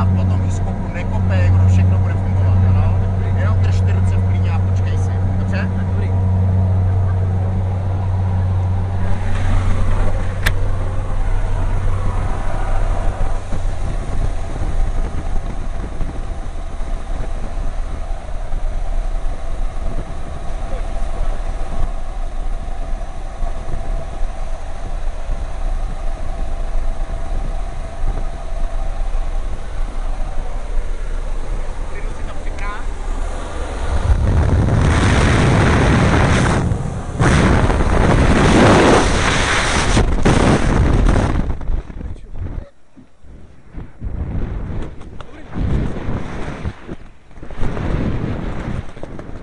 a potom v skoku nekope, jako všechno bude fungovat, ano? Jenom drž ty ruce v klíně a počkej si, dobře? Dobrý.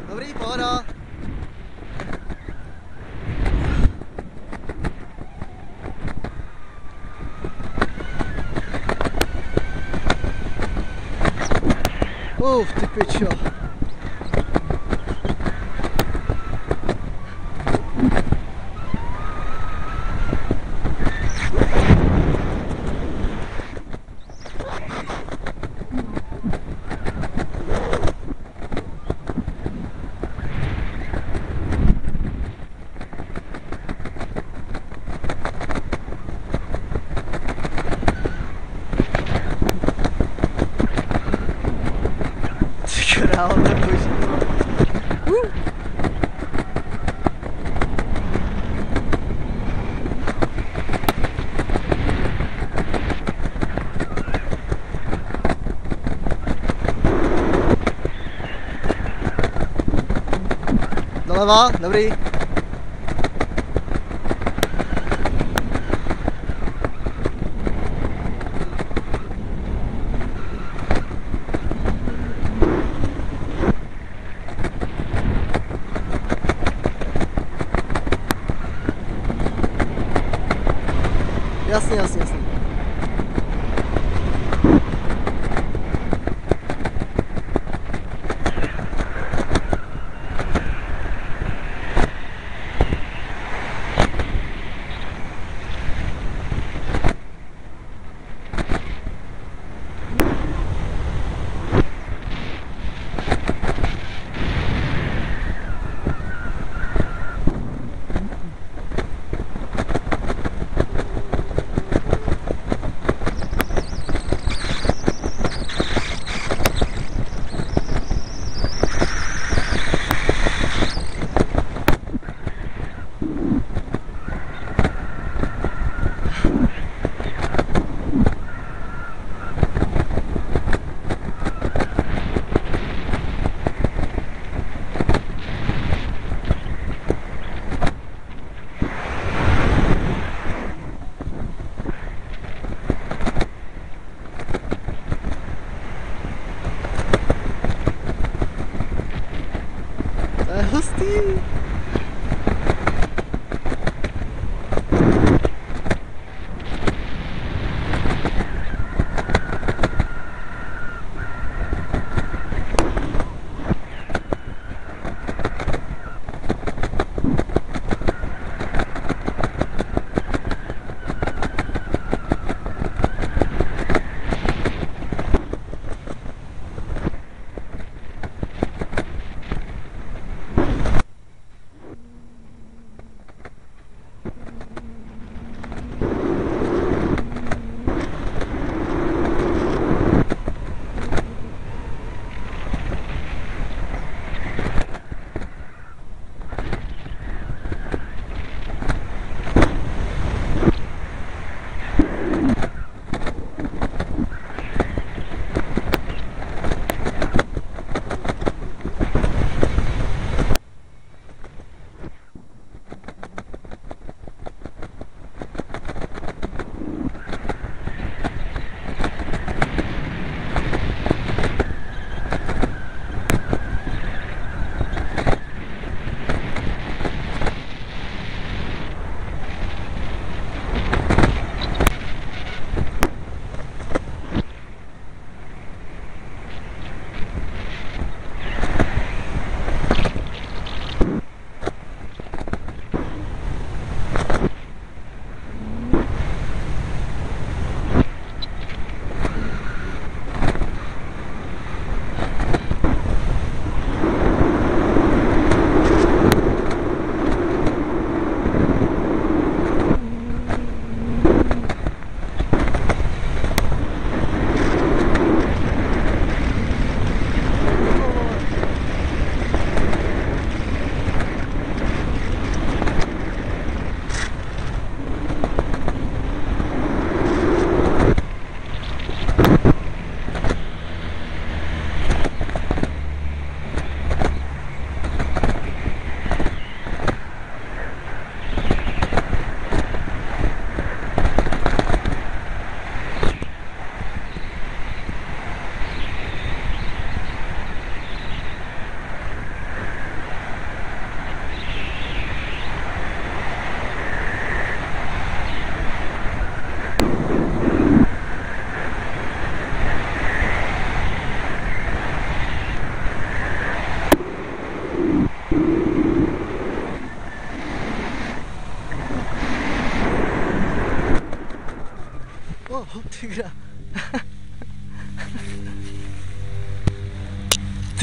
Dobrý, pohoda. Ty pičo. Králo, tak boží. Doleva, dobrý. Jasně, jasně, jasně. To je hustý.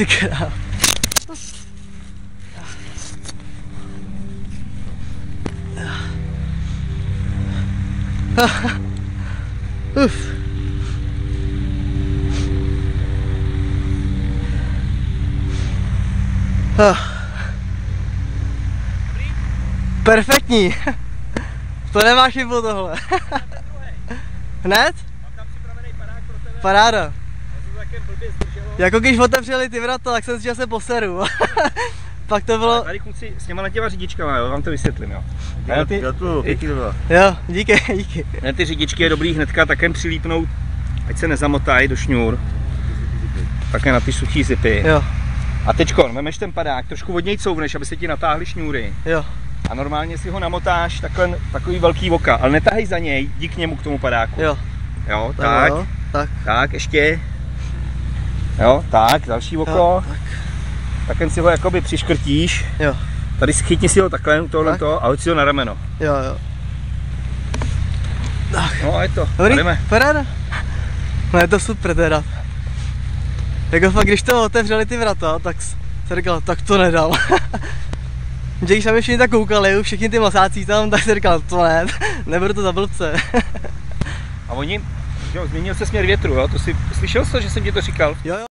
Ty král. Uf. Perfektní. To nemáš chybu tohle. Hned? Mám tam připravený padák pro tebe. Paráda. Já jsem takém blbě zdrželo. Jako když otevřeli ty vrata, tak jsem si se poseru. Pak to bylo... Tady kluci s těma těma řidičkama, jo, vám to vysvětlím, jo. Jo, díky. Ne, ty řidičky je dobrý hnedka takem přilípnout, ať se nezamotají do šňůr. Také na ty suchý zipy. Jo. A teďko, vemeš ten padák, trošku od něj couvneš, aby se ti natáhly šňůry. Jo. A normálně si ho namotáš takhle, takový velký voka, ale netahej za něj, jdi k němu, k tomu padáku. Jo. Jo, tak. Jo, Tak, ještě. Jo, tak, další oko. Jo, tak jen si ho jakoby přiškrtíš. Jo. Tady chytni si ho takhle, tohleto a hoď si ho na rameno. Jo. Tak. No a je to. Dobrý, jdeme. paráda. No je to super teda. Jako fakt, když to otevřeli ty vrata, tak jsem říkal, tak to nedal. Že když tam všichni tak koukali, všichni ty masáci tam, tak jsem říkal, to ne, nebudu to za blbce. A oni, jo, změnil se směr větru, jo, to si slyšel jsi, že jsem ti to říkal? Jo.